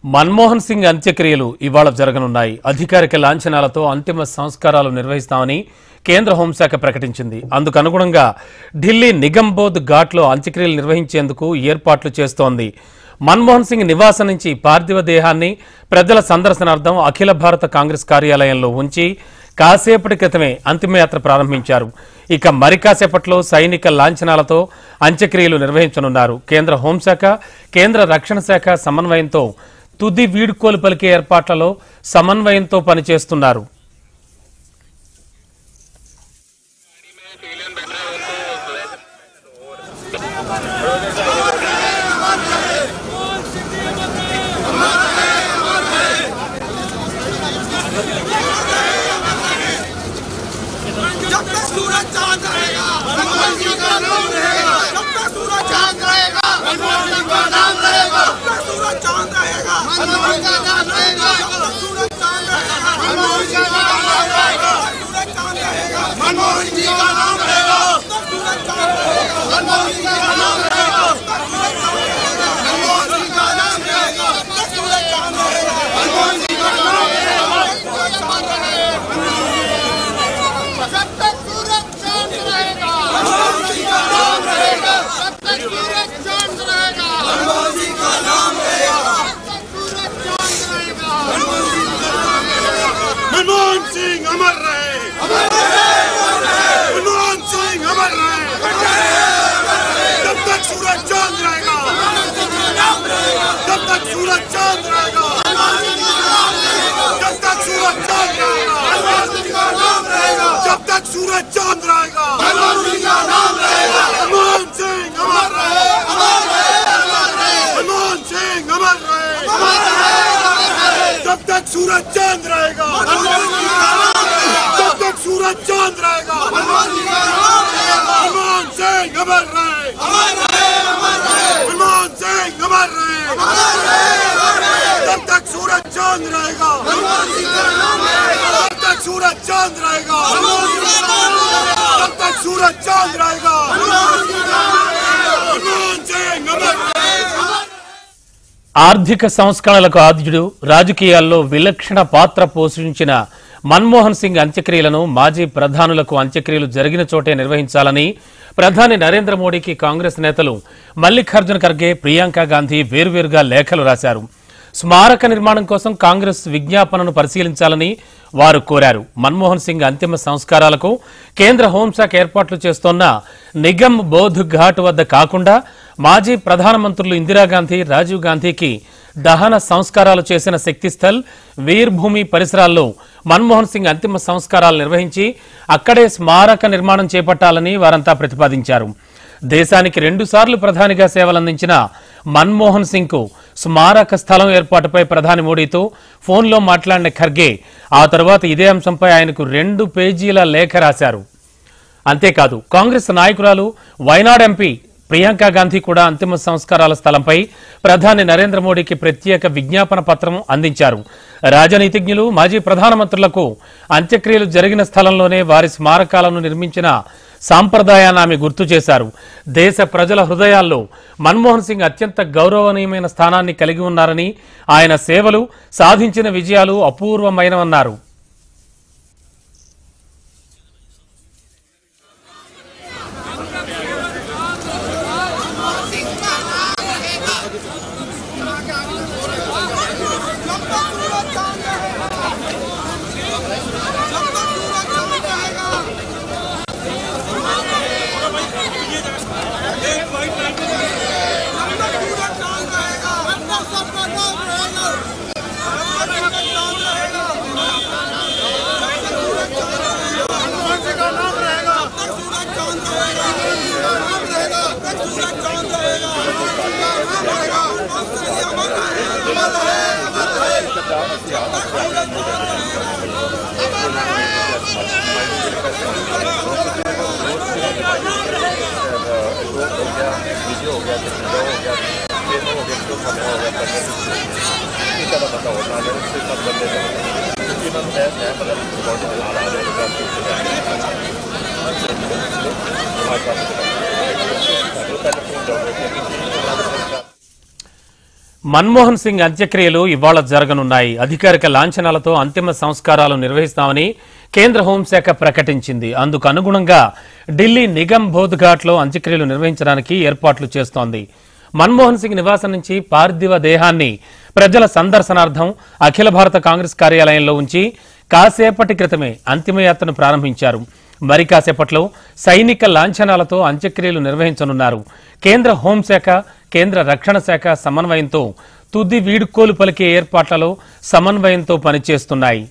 మన్మోహన్ సింగ్ అంత్యక్రియలు ఇవాళ జరగనున్నాయి. అధికారిక లాంఛనాలతో అంతిమ సంస్కారాలు నిర్వహిస్తామని కేంద్ర హోంశాఖ ప్రకటించింది. అందుకు అనుగుణంగా ఢిల్లీ నిగంబోధ్ ఘాట్లో అంత్యక్రియలు నిర్వహించేందుకు ఏర్పాట్లు చేస్తోంది. మన్మోహన్ సింగ్ నివాసం నుంచి పార్థివ దేహాన్ని ప్రజల సందర్శనార్థం అఖిల భారత కాంగ్రెస్ కార్యాలయంలో ఉంచి కాసేపటి క్రితమే అంతిమయాత్ర ప్రారంభించారు. ఇక మరి కాసేపట్లో సైనిక లాంఛనాలతో అంత్యక్రియలు నిర్వహించనున్నారు. కేంద్ర హోంశాఖ, కేంద్ర రక్షణ శాఖ సమన్వయంతో తుది వీడ్కోలు పలికే ఏర్పాట్లలో సమన్వయంతో పనిచేస్తున్నారు. मनमोहन सिंह अमर रहे, मनमोहन सिंह अमर रहे, जब तक सूरज चांद रहेगा, जब तक सूरज चांद रहेगा, जब तक सूरज चांद रहेगा, जब तक सूरज चांद रहेगा, मनमोहन सिंह अमर रहे, मनमोहन सिंह अमर रहे, जब तक सूरज चांद रहेगा, जब तक सूरज चांद रहेगा, मनमोहन सिंह अमर रहे, मनमोहन सिंह अमर रहे, जब तक सूरज चांद रहेगा, जब तक सूरज चांद रहेगा, जब तक सूरज चांद रहेगा, मनमोहन सिंह अमर रहे। ఆర్థిక సంస్కరణలకు ఆద్యుడు, రాజకీయాల్లో విలక్షణ పాత్ర పోషించిన మన్మోహన్ సింగ్ అంత్యక్రియలను మాజీ ప్రధానులకు అంత్యక్రియలు జరిగిన చోటే నిర్వహించాలని ప్రధాని నరేంద్ర మోడీకి కాంగ్రెస్ నేతలు మల్లికార్జున ఖర్గే, ప్రియాంక గాంధీ వేర్వేరుగా లేఖలు రాశారు. స్మారక నిర్మాణం కోసం కాంగ్రెస్ విజ్ఞాపనను పరిశీలించాలని వారు కోరారు. మన్మోహన్ సింగ్ అంతిమ సంస్కారాలకు కేంద్ర హోంశాఖ ఏర్పాట్లు చేస్తోన్న నిగమ్ బోధ్ ఘాట్ వద్ద కాకుండా మాజీ ప్రధానమంత్రులు ఇందిరాగాంధీ, రాజీవ్ గాంధీకి దహన సంస్కారాలు చేసిన శక్తిస్థల్ వీర్ భూమి పరిసరాల్లో మన్మోహన్ సింగ్ అంతిమ సంస్కారాలు నిర్వహించి అక్కడే స్మారక నిర్మాణం చేపట్టాలని వారంతా ప్రతిపాదించారు. దేశానికి 2 సార్లు ప్రధానిగా సేవలందించిన మన్మోహన్ సింగ్ కు స్మారక స్థలం ఏర్పాటుపై ప్రధాని మోడీతో ఫోన్లో మాట్లాడిన ఖర్గే ఆ తర్వాత ఇదే అంశంపై ఆయనకు 2 పేజీల లేఖ రాశారు. అంతేకాదు కాంగ్రెస్ నాయకురాలు, వైనాడ్ ఎంపీ ప్రియాంక గాంధీ కూడా అంతిమ సంస్కారాల స్థలంపై ప్రధాని నరేంద్ర మోడీకి ప్రత్యేక విజ్ఞాపన పత్రం అందించారు. రాజనీతిజ్ఞులు, మాజీ ప్రధానమంత్రులకు అంత్యక్రియలు జరిగిన స్థలంలోనే వారి స్మారకాలను నిర్మించిన సాంప్రదాయాన్ని ఆమె గుర్తు చేశారు. దేశ ప్రజల హృదయాల్లో మన్మోహన్ సింగ్ అత్యంత గౌరవనీయమైన స్థానాన్ని కలిగి ఉన్నారని, ఆయన సేవలు, సాధించిన విజయాలు అపూర్వమైనవన్నారు. మన్మోహన్ సింగ్ అంత్యక్రియలు ఇవాళ జరగనున్నాయి. అధికారిక లాంఛనాలతో అంతిమ సంస్కారాలు నిర్వహిస్తామని కేంద్ర హోంశాఖ ప్రకటించింది. అందుకు అనుగుణంగా ఢిల్లీ నిగమ్ బోధ్ ఘాట్లో అంత్యక్రియలు నిర్వహించడానికి ఏర్పాట్లు చేస్తోంది. మన్మోహన్ సింగ్ నివాసం నుంచి పార్థివ దేహాన్ని ప్రజల సందర్శనార్థం అఖిల భారత కాంగ్రెస్ కార్యాలయంలో ఉంచి కాసేపటి క్రితమే అంతిమయాత్రను ప్రారంభించారు. మరి కాసేపట్లో సైనిక లాంఛనాలతో అంత్యక్రియలు నిర్వహించనున్నారు. కేంద్ర హోంశాఖ, కేంద్ర రక్షణ శాఖ సమన్వయంతో తుది వీడ్కోలు పలికే ఏర్పాట్లలో సమన్వయంతో పనిచేస్తున్నాయి.